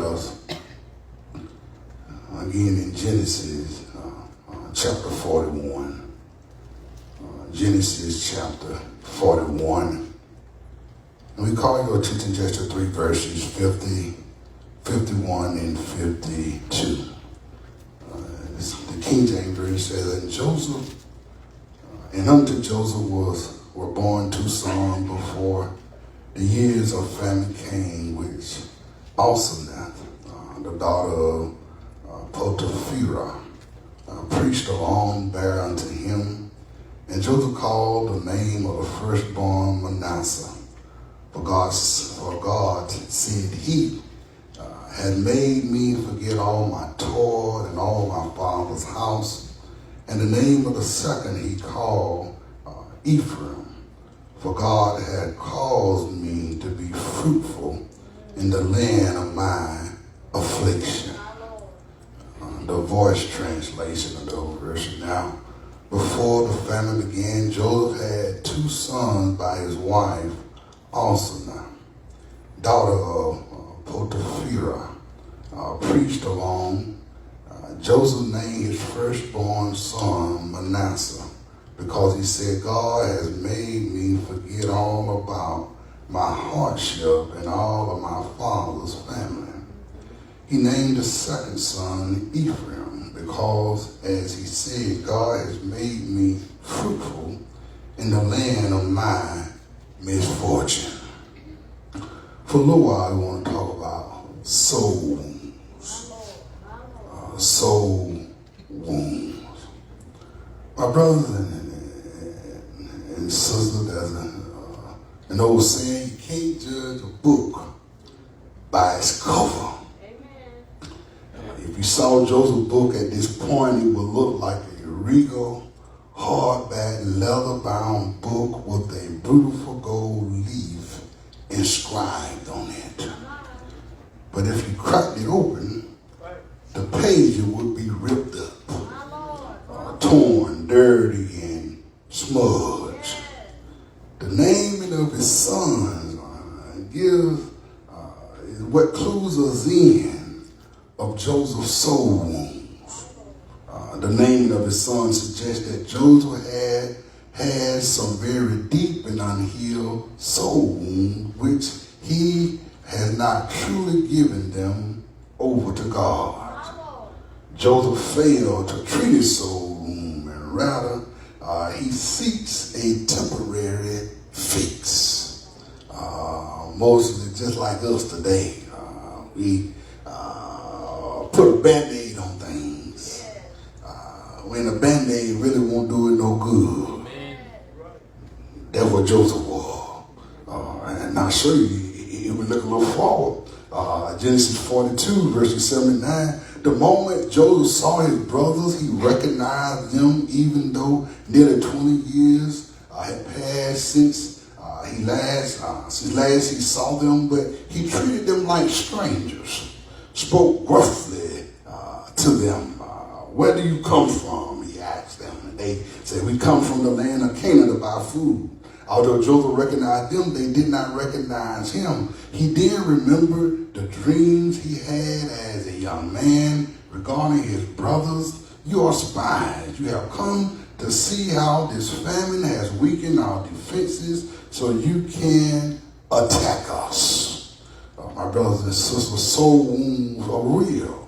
us again in Genesis chapter 41. Genesis chapter 41. And we call your attention just to three verses, 50, 51, and 52. The King James Version says, and unto Joseph were born two sons before the years of famine came, which Asenath, the daughter of Potiphera, priest of On, bare unto him. And Joseph called the name of the firstborn Manasseh. For God said he had made me forget all my toil and all my father's house. And the name of the second he called Ephraim. For God had caused me to be fruitful in the land of my affliction. The Voice translation of those verses. Now, before the famine began, Joseph had two sons by his wife, Asenath, daughter of Potiphera, priest of On. Joseph named his firstborn son Manasseh, because he said, God has made me forget all about my hardship and all of my father's family. He named the second son Ephraim, because, as he said, God has made me fruitful in the land of my misfortune. For a little while, I want to talk about soul wounds. Soul wounds. My brothers and sisters, there's an old saying, you can't judge a book by its cover. If you saw Joseph's book at this point, it would look like a regal, hardback, leather-bound book with a beautiful gold leaf inscribed on it. But if you cracked it open, the pages would be ripped up, torn, dirty, and smudged. The naming of his sons gives is what clues us in of Joseph's soul wounds. The naming of his son suggests that Joseph had some very deep and unhealed soul wounds, which he has not truly given them over to God. Joseph failed to treat his soul wound, and rather he seeks a temporary fix. Mostly just like us today, we put a Band-Aid on things when a Band-Aid really won't do it no good. That's what Joseph was. And I'll show you, if we look a little forward, Genesis 42, verses 79, the moment Joseph saw his brothers, he recognized them, even though nearly 20 years had passed since last he saw them, but he treated them like strangers, spoke gruffly to them. Where do you come from? He asked them. And they said, we come from the land of Canaan to buy food. Although Joseph recognized them, they did not recognize him. He did remember the dreams he had as a young man regarding his brothers. You are spies. You have come to see how this famine has weakened our defenses so you can attack us. My brothers and sisters, soul wounds are real.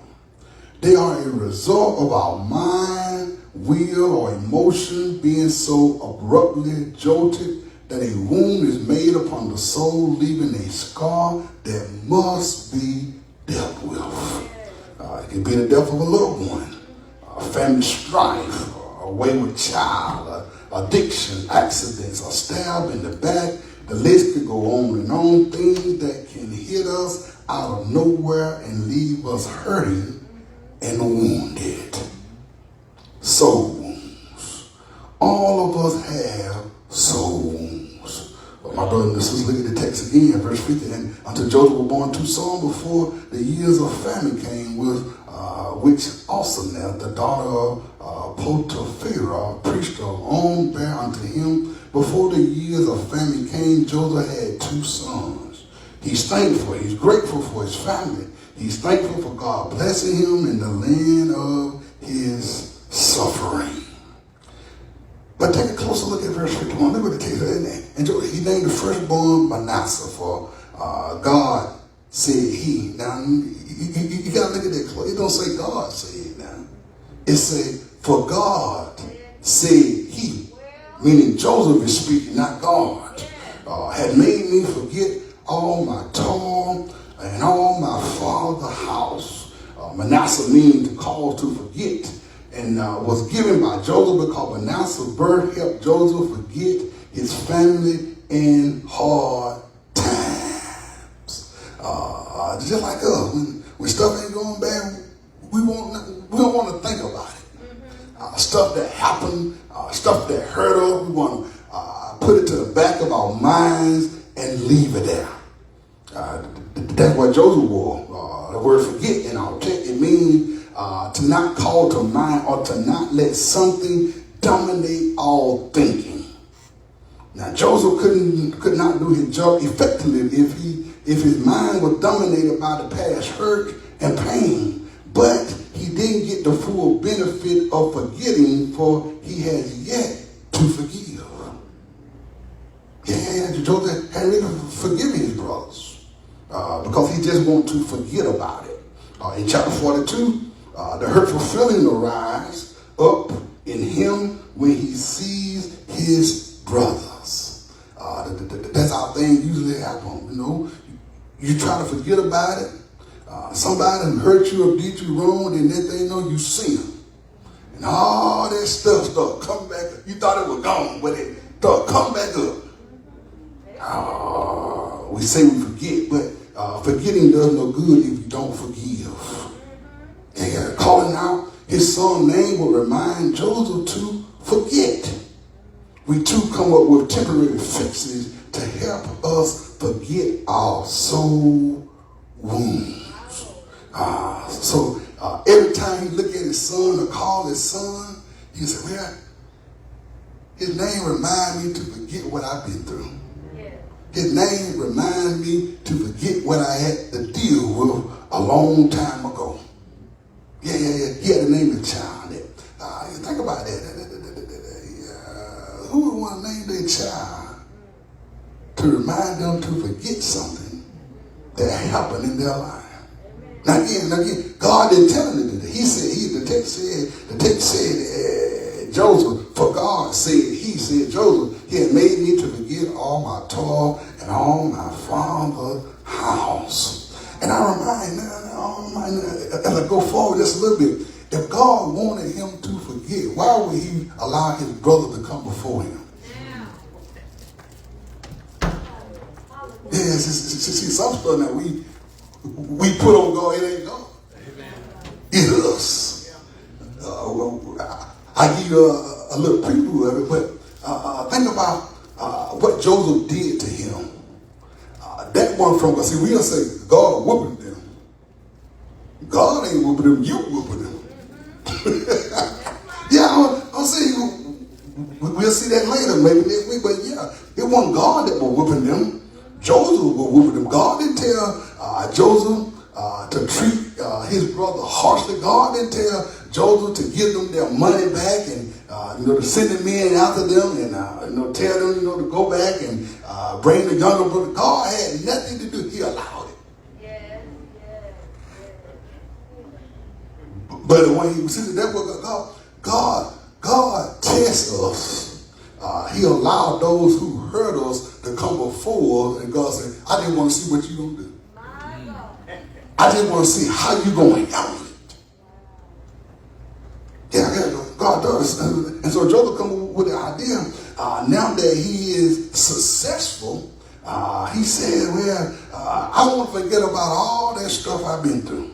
They are a result of our mind, will, or emotion being so abruptly jolted that a wound is made upon the soul, leaving a scar that must be dealt with. It can be the death of a loved one, family strife, a wayward child, addiction, accidents, a stab in the back. The list could go on and on. Things that can hit us out of nowhere and leave us hurting and wounded. Soul wounds. All of us have soul wounds. But my brothers and sisters, look at the text again, verse 50. And unto Joseph were born two sons before the years of famine came, with which Asenath, the daughter of Potiphera, priest of On, bare unto him. Before the years of famine came, Joseph had two sons. He's thankful. He's grateful for his family. He's thankful for God blessing him in the land of his suffering. But take a closer look at verse 51. Look what it takes. And he named the firstborn Manasseh, for God said he. Now, you got to look at that close. It don't say God said now. It say, for God said he. Meaning Joseph is speaking, not God. Had made me forget all my toil and all my father's house. Manasseh means to cause to forget, and was given by Joseph because Manasseh's birth helped Joseph forget his family in hard times. Just like us, when stuff ain't going bad, we don't want to think about it. Stuff that happened, stuff that hurt us, we want to put it to the back of our minds and leave it there. That's what Joseph wore. The word forget in our text, it means to not call to mind or to not let something dominate all thinking. Now Joseph could not do his job effectively if his mind was dominated by the past hurt and pain. But he didn't get the full benefit of forgetting, for he has yet to forgive. Yeah, Joseph had really forgiven his brothers because he just wanted to forget about it. In chapter 42, the hurtful feeling arise up in him when he sees his brothers. That's how things usually happen. You know, you try to forget about it. Somebody hurt you or did you wrong, and then they know you sin. And all that stuff started coming back. You thought it was gone, but it started coming back up. We say we forget, but forgetting does no good if you don't forgive. And calling out his son's name will remind Joseph to forget. We too come up with temporary fixes to help us forget our soul wounds. So every time he look at his son or call his son, he say, well, his name reminds me to forget what I've been through. His name reminds me to forget what I had to deal with a long time ago. Yeah. He had to name the child. Think about that. Who would want to name their child to remind them to forget something that happened in their life? Now again, God didn't tell him to do that. He said, the text said, Joseph, for God said, he said, Joseph, he had made me to forget all my toil and all my father's house. And I remind, as I go forward just a little bit, if God wanted him to forget, why would he allow his brother to come before him? Yeah, see, some stuff that we put on God, it ain't God. Amen. It's us. I give you a little preview of it, but think about what Joseph did to him. That one from us. See, we don't say God whooping them. God ain't whooping them, you whooping them. Yeah, I'll see. We'll see that later, maybe next week, but yeah, it wasn't God that was whooping them. Joseph was whooping them. God didn't tell Joseph to treat his brother harshly. God didn't tell Joseph to give them their money back and to send the men after them and tell them to go back and bring the younger brother. God had nothing to do. He allowed it. Yes. But when he was that was God tests us. He allowed those who hurt us to come before us, and God said, I didn't want to see what you're going to do. I didn't want to see how you're going to handle it. Yeah, God does. And so Joseph come with the idea, now that he is successful, he said, well, I want to forget about all that stuff I've been through.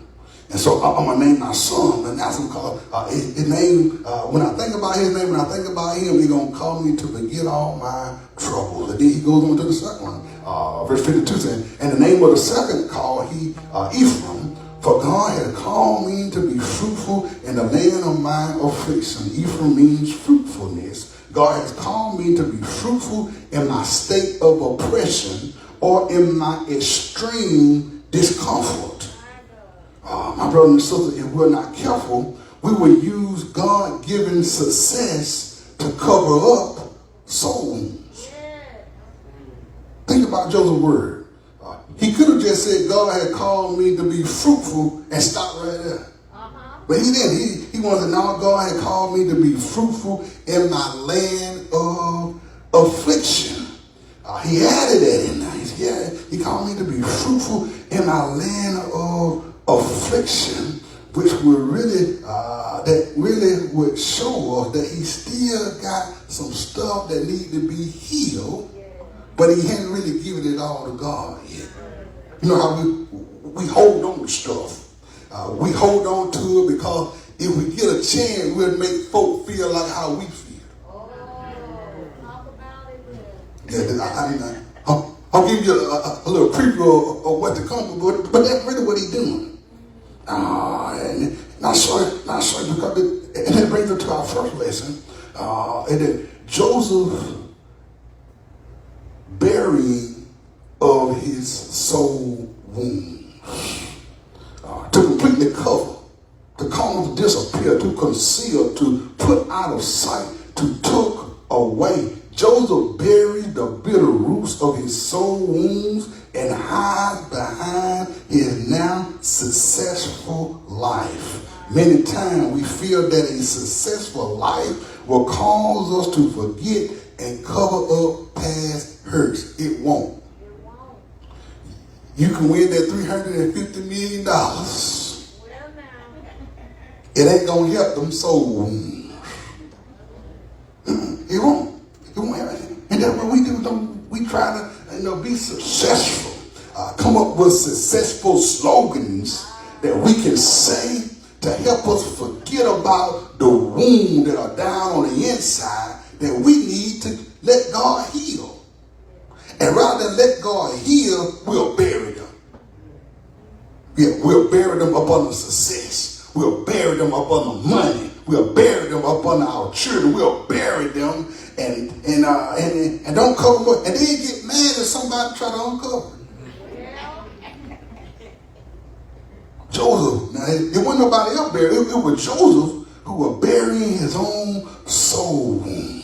And so I'm going to name my son Manasseh because his name, when I think about his name, when I think about him, he's going to call me to forget all my troubles. And then he goes on to the second one. Verse 52 says, and the name of the second called he Ephraim, for God had called me to be fruitful in the land of my affliction. Ephraim means fruitfulness. God has called me to be fruitful in my state of oppression or in my extreme discomfort. My brother and sister, if we're not careful, we will use God-given success to cover up soul wounds. Think about Joseph's word. He could have just said, God had called me to be fruitful and stopped right there. But he didn't. He wanted to know God had called me to be fruitful in my land of affliction. He added that in there. He called me to be fruitful in my land of affliction, which would really, that really would show us that he still got some stuff that need to be healed, but he hadn't really given it all to God yet. You know how we hold on to stuff. We hold on to it because if we get a chance, we'll make folk feel like how we feel. Talk about it. Yeah, I'll give you a little preview of what to come, but that's really what he's doing. And not sure because and that brings us to our first lesson. And then Joseph burying of his soul wounds. To completely cover, to cause to disappear, to conceal, to put out of sight, to tuck away. Joseph buried the bitter roots of his soul wounds and hides behind his now successful life. Many times we feel that a successful life will cause us to forget and cover up past hurts. It won't. You can win that $350 million. It ain't going to help them soul wounds. It won't. It won't have anything. And that's what we do. We try to be successful. Come up with successful slogans that we can say to help us forget about the wound that are down on the inside that we need to let God heal. And rather than let God heal, we'll bury them. Yeah, we'll bury them up under success. We'll bury them up under money. We'll bury them up under our children. We'll bury them and don't cover them up. And then get mad if somebody try to uncover it. Joseph, now it wasn't nobody else buried. It was Joseph who was burying his own soul wounds.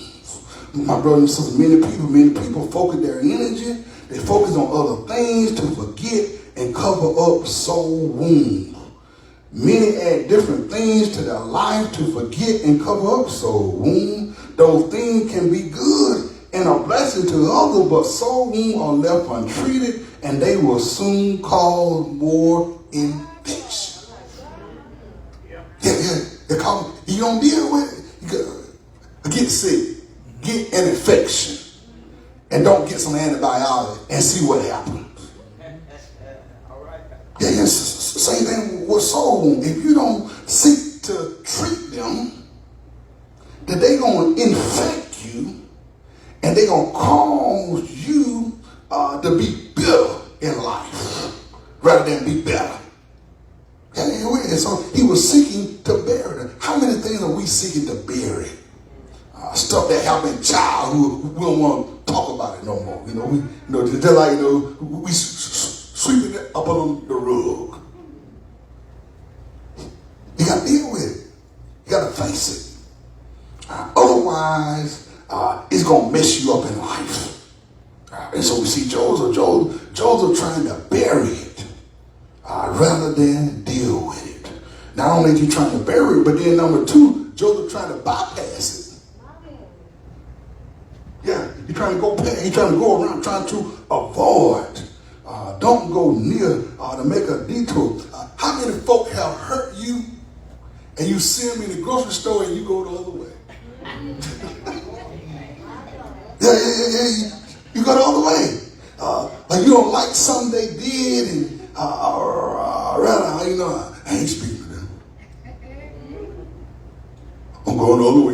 My brothers and sisters, many people focus their energy. They focus on other things to forget and cover up soul wounds. Many add different things to their life to forget and cover up soul wounds. Those things can be good and a blessing to others, but soul wounds are left untreated and they will soon cause more infection. They call it, you don't deal with it, you get sick. Get an infection and don't get some antibiotics and see what happens. Yeah, same thing with soul wounds. If you don't seek to treat them, then they're going to infect you and they're going to cause you to be bitter in life rather than be better. And so he was seeking to bury them. How many things are we seeking to bury? Stuff that happened in childhood, we don't want to talk about it no more. They're like, we sweeping it up on the rug. You got to deal with it. You got to face it. Otherwise, it's going to mess you up in life. And so we see Joseph trying to bury it rather than deal with it. Not only is he trying to bury it, but then number two, Joseph trying to bypass it. Yeah, he's trying to go past, he's trying to go around, trying to avoid. Don't go near to make a detour. How many folk have hurt you and you see them in the grocery store and you go the other way? Yeah. You go the other way. Like you don't like something they did and rather, I ain't speaking to them. I'm going the other way.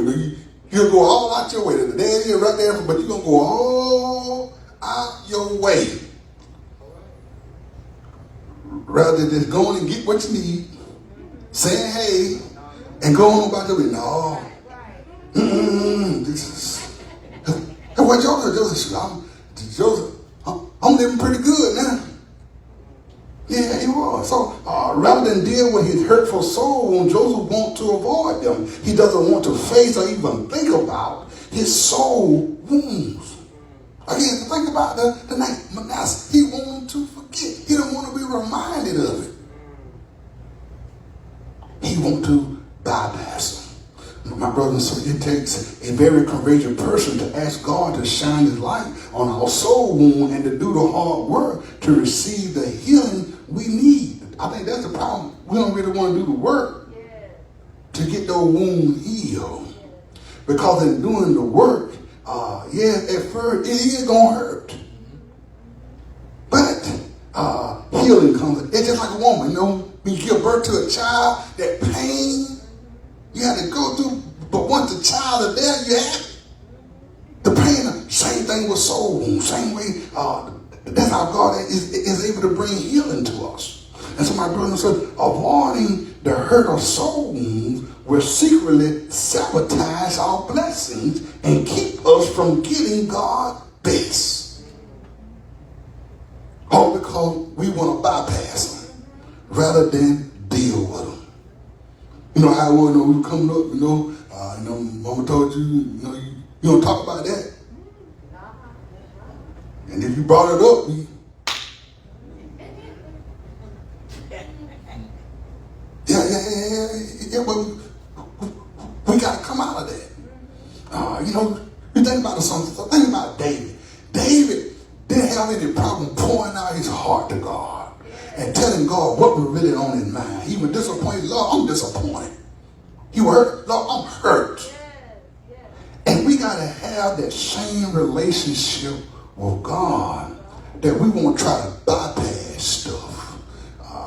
You'll go all out your way. The dad is right there, but you're going to go all out your way. Rather than just going and get what you need, saying hey, and going on about your way. No. This is... And what Joseph, I'm living pretty good now. Yeah, he was. So rather than deal with his hurtful soul wound, Joseph wants to avoid them. He doesn't want to face or even think about his soul wounds. Again, think about the night Manasseh. He wanted to forget. He didn't want to be reminded of it. He wanted to bypass them. My brother and sister, it takes a very courageous person to ask God to shine his light on our soul wound and to do the hard work to receive the healing we need. I think that's the problem. We don't really want to do the work to get those wounds healed. Because in doing the work, at first it is going to hurt. But healing comes. It's just like a woman, when you give birth to a child, that pain you had to go through, but once the child is there, you have the pain. Same thing with soul wounds. Same way, that's how God is able to bring healing to us. And so my brother said, avoiding the hurt of soul wounds will secretly sabotage our blessings and keep us from getting God's best. All because we want to bypass them rather than deal with them. You know how it was when we were coming up, Mama told you, you don't talk about that. And if you brought it up, we got to come out of that. You think about something. Think about David. David didn't have any problem pouring out his heart to God and telling God what was really on his mind. He was disappointed. Lord, I'm disappointed. You hurt? Lord, I'm hurt. And we got to have that same relationship with God, that we won't try to bypass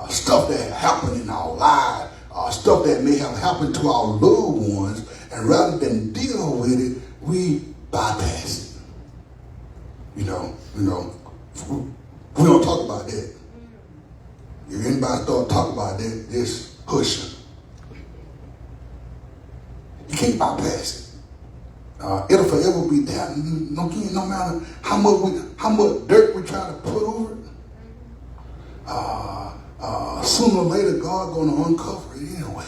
stuff that happened in our lives, stuff that may have happened to our loved ones, and rather than deal with it, we bypass it. We don't talk about that. If anybody start talking about that, just push it. You can't bypass it. It'll forever be there. No matter how much dirt we try to put over it. Sooner or later, God gonna uncover it anyway.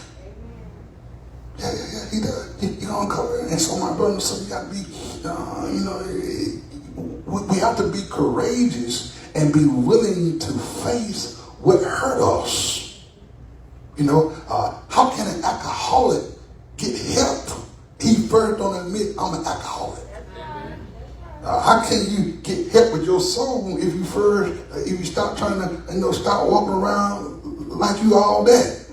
Yeah, he does. He gonna uncover it. And so, my brother, so you gotta be, we have to be courageous and be willing to face what hurt us. How can an alcoholic get help? He first don't admit I'm an alcoholic. How can you get help with your soul if you stop trying to start walking around like you all that,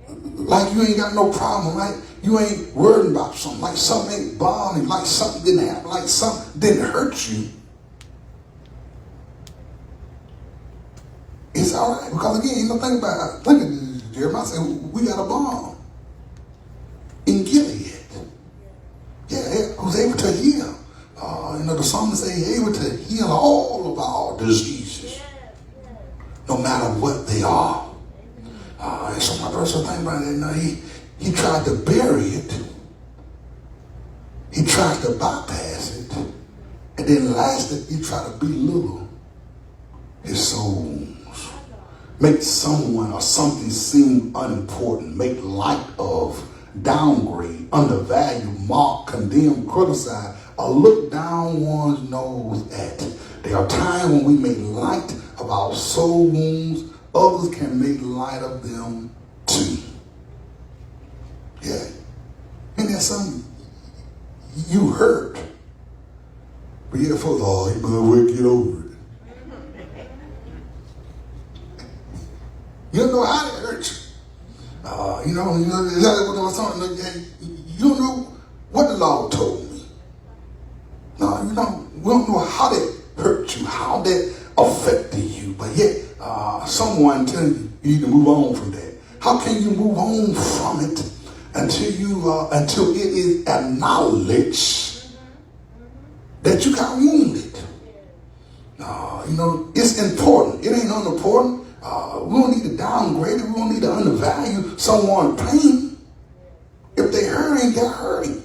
like you ain't got no problem, like you ain't worried about something, like something ain't bothering, like something didn't happen, like something didn't hurt you. It's all right, because again, think about it. Look at this, Jeremiah said we got a bomb in Gilead. Yeah, who's able to heal. The psalmist say he's able to heal all of our diseases, no matter what they are. And so my brother think about it. He tried to bury it. He tried to bypass it. And then lastly, he tried to belittle his soul wounds. Make someone or something seem unimportant. Make light of, downgrade, undervalue, mock, condemn, criticize, or look down one's nose at. There are times when we make light of our soul wounds. Others can make light of them too. Yeah. And there's something you hurt. But yet for you better get over it. You don't know how it hurts you. You don't know what the Lord told me. No, we don't know how that hurt you, how that affected you. But yet, someone telling you need to move on from that. How can you move on from it until it is acknowledged that you got wounded? It's important. It ain't unimportant. We don't need to downgrade it. We don't need to undervalue someone's pain. If they hurting, they're hurting.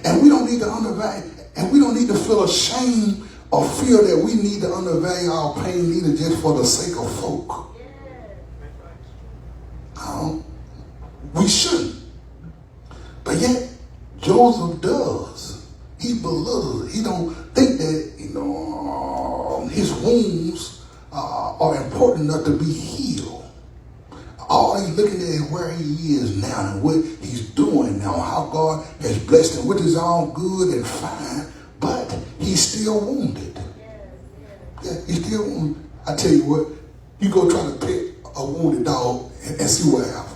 And we don't need to undervalue, and we don't need to feel ashamed or feel that we need to undervalue our pain either just for the sake of folk. we shouldn't. But yet, Joseph does. He belittles it. He don't think that, his wounds are important enough to be healed. All he's looking at is where he is now and what he's doing now, how God has blessed him, which is all good and fine, but he's still wounded. Yeah, he's still wounded. I tell you what, you go try to pet a wounded dog and see what happens.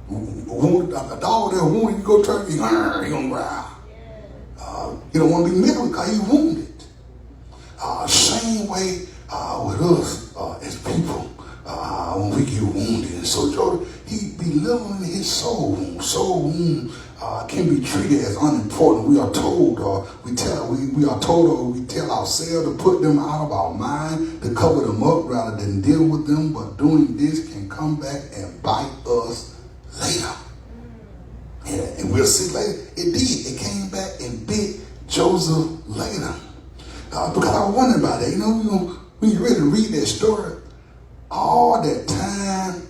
A dog that's wounded, you go try to, he gonna growl. You don't want to be miserable because he's wounded. Same way with us as people when we get wounded. And so Jordan, he belittling his soul wound. Soul wound can be treated as unimportant. We are told, we are told, or we tell ourselves to put them out of our mind, to cover them up rather than deal with them. But doing this can come back and bite us later. And we'll see later. It did. It came back and bit Joseph later. Because I was wondering about that. When you really read that story, all that time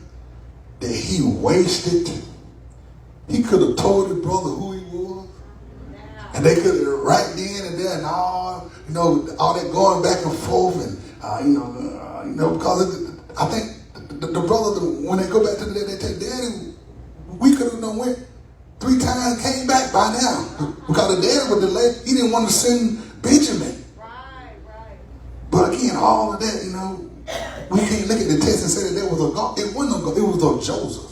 that he wasted, he could have told his brother who he was. And they could have right then and there and all that going back and forth and, because I think the brother, when they go back to the, they tell Daddy, we could have went 3 times, came back by now. Because the daddy was delayed. He didn't want to send Benjamin. Right. But again, all of that, we can't look at the text and say that there was a God. It wasn't a God. It was a Joseph.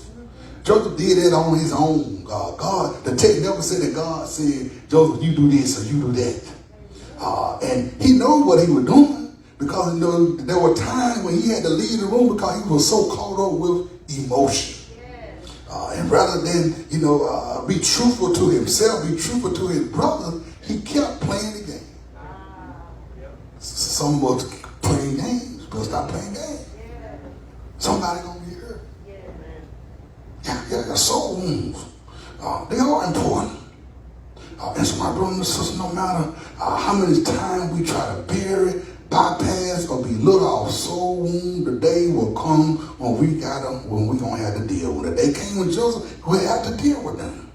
Joseph did that on his own. God, the text never said that God said, Joseph, you do this or you do that. And he knew what he was doing because there were times when he had to leave the room because he was so caught up with emotion. And rather than, be truthful to himself, be truthful to his brother, he kept playing the game. Some of us playing games, but stop playing games. Somebody gonna get hurt. Yeah, soul wounds. They are important. And so my brother and sister, no matter how many times we try to bury, bypass, or belittle our soul wound, the day will come when we're gonna have to deal with it. They came with Joseph, we have to deal with them.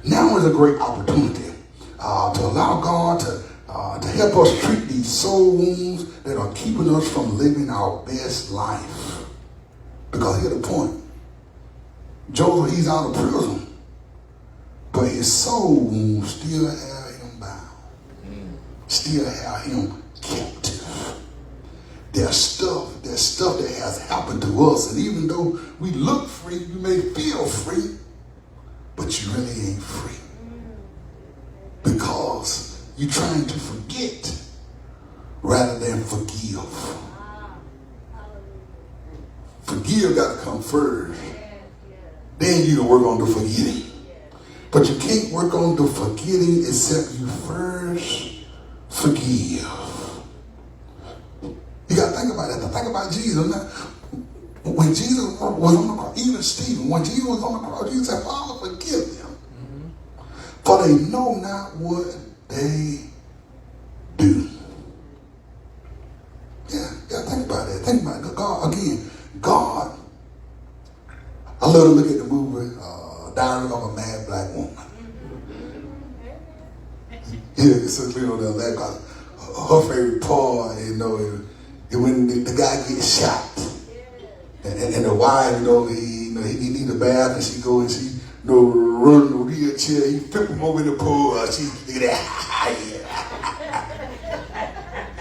Now is a great opportunity to allow God to help us treat these soul wounds that are keeping us from living our best life. Because here's the point. Joseph, he's out of prison, but his soul wounds still have him bound. Still have him captive. There's stuff that has happened to us, and even though we look free, you may feel free, but you really ain't free. Because you're trying to forget rather than forgive. Forgive got to come first. Then you can work on the forgetting. But you can't work on the forgetting except you first forgive. You got to think about that. Think about Jesus. Now, when Jesus was on the cross, even Stephen, when Jesus was on the cross, Jesus said, Father, forgive them. For they know not what they do. Yeah, think about that. Think about it. God, I love to look at the movie Diary of a Mad Black Woman. Yeah, it's a little bit of that because her favorite part, is when the guy gets shot. And the wife, he need a bath, and she go and she, run the wheelchair, he flip him over in the pool, she look at that.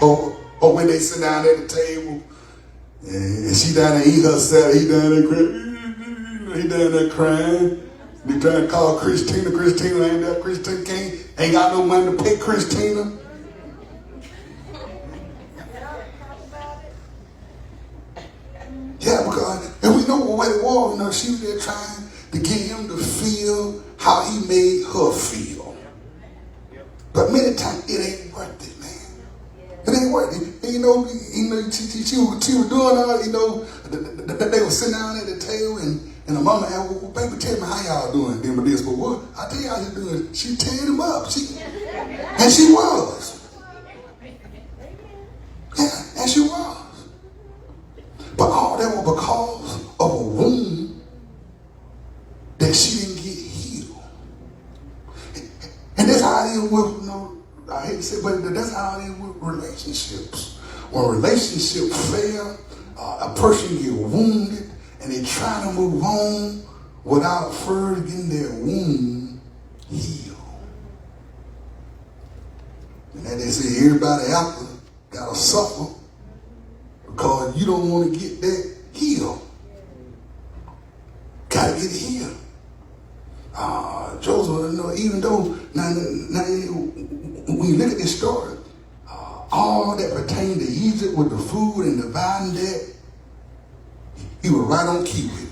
Or when they sit down at the table, and she down there eat her salad, he down there crying. They trying to call Christina ain't there, Christina ain't got no money to pay Christina. Yeah, because, and we know what it was, she was there trying to get him to feel how he made her feel. But many times it ain't worth it, man. It ain't worth it. And she was doing all, they were sitting down at the table and the mama asked, well, baby, tell me how y'all doing with this. But what I tell you how you doing, she teared him up. And she was. Yeah, and she was. But all that was because of a wound hate to say, but that's how it is with relationships. When relationships fail, a person get wounded and they try to move on without first getting their wound healed. And then they say everybody after gotta suffer because you don't want to get that healed. Gotta get it healed. Joseph, even though now when you look at this story, all that pertained to Egypt with the food and the vine debt, he was right on key with it.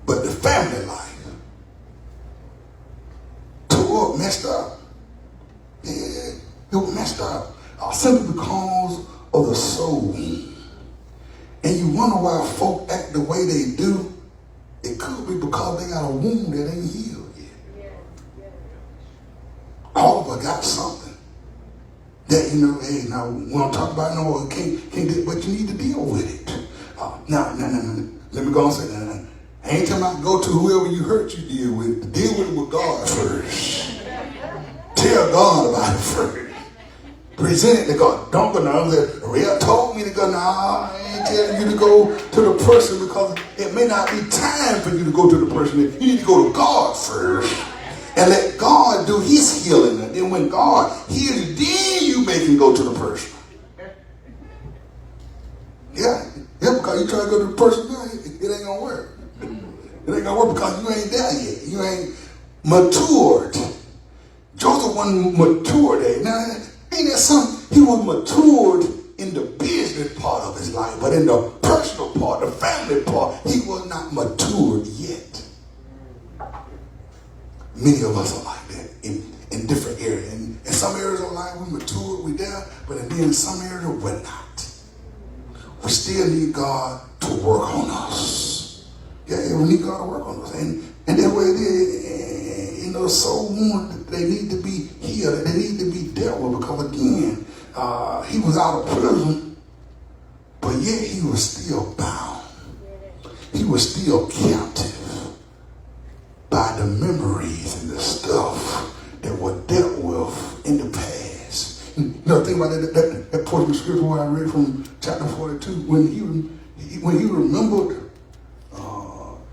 But the family life tore up, messed up. Yeah, it was messed up simply because of the soul. And you wonder why folk act the way they do. It could be because they got a wound that ain't healed yet. All of us got something that, hey, now we don't talk about no, can't get, but you need to deal with it. Now, let me go and say that. I ain't talking about go to whoever you hurt you deal with it. Deal with it with God first. Tell God about it first. Present it to God. Don't go now. Real told me to go. No, I ain't telling you to go to the person because it may not be time for you to go to the person. You need to go to God first and let God do his healing. And then when God heals you, then you make him go to the person. Yeah, because you try to go to the person, it ain't going to work. It ain't going to work because you ain't there yet. You ain't matured. Joseph wasn't matured there. Now, ain't that something? He was matured in the business part of his life, but in the personal part, the family part, he was not matured yet. Many of us are like that in different areas. In some areas of life, we're matured, we're there, but then in some areas, we're not. We still need God to work on us. Yeah, we need God to work on us. And that's what it is. Soul wounds, they need to be healed. They need to be dealt with because, again, he was out of prison, but yet he was still bound. He was still captive by the memories and the stuff that were dealt with in the past. Think about that portion of scripture where I read from chapter 42, when he remembered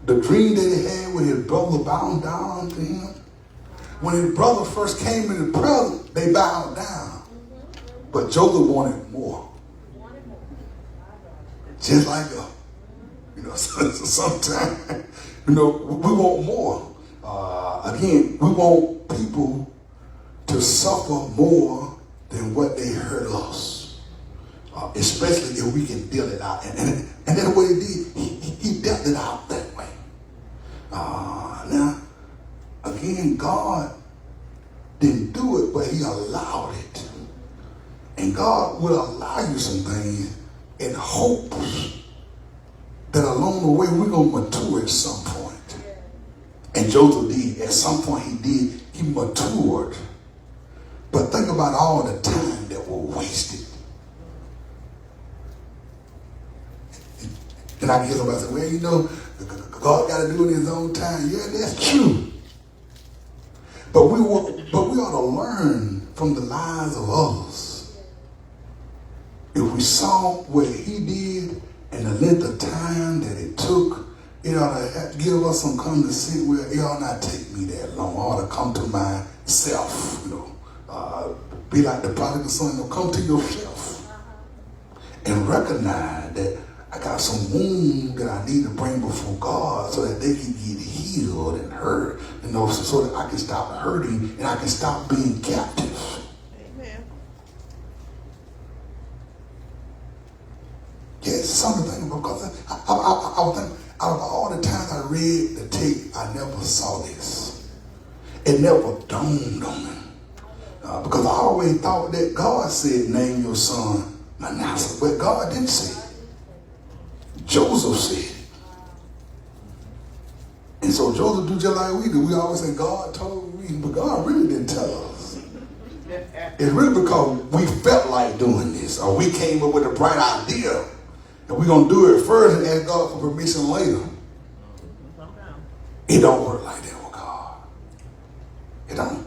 the dream that he had when his brother bowed down to him. When his brother first came into the presence, they bowed down. But Joseph wanted more. Just like sometimes, we want more. Again, we want people to suffer more than what they hurt us. Especially if we can deal it out. And that's what he did. He dealt it out that way. Now, again, God didn't do it, but he allowed it. And God will allow you some things in hopes that along the way we're going to mature at some point. And Joseph did. At some point he matured. But think about all the time that was wasted. And I hear somebody say, well, God got to do it in his own time. Yeah, that's true. But we ought to learn from the lives of others. If we saw what he did and the length of time that it took, it ought to give us some come to see where it ought not take me that long. I ought to come to myself, be like the prodigal son, come to yourself and recognize that I got some wound that I need to bring before God so that they can get healed and hurt, so that I can stop hurting and I can stop being captive. Amen. Yeah, it's something to think about because I was thinking, out of all the times I read the tape, I never saw this. It never dawned on me. Because I always thought that God said, name your son Manasseh, but God didn't say it. Joseph said it. And so Joseph do just like we do. We always say, God told me, but God really didn't tell us. It's really because we felt like doing this, or we came up with a bright idea, and we're going to do it first and ask God for permission later. It don't work like that with God. It don't.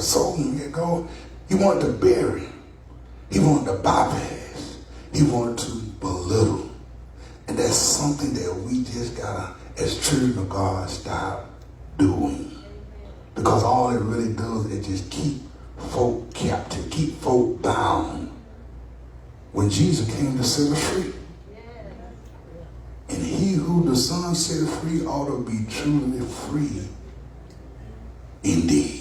some souls and let go. He wanted to bury. He wanted to bypass. He wanted to belittle. And that's something that we just gotta, as children of God, stop doing. Because all it really does is just keep folk captive, keep folk bound. When Jesus came to set us free. And he who the Son set free ought to be truly free indeed.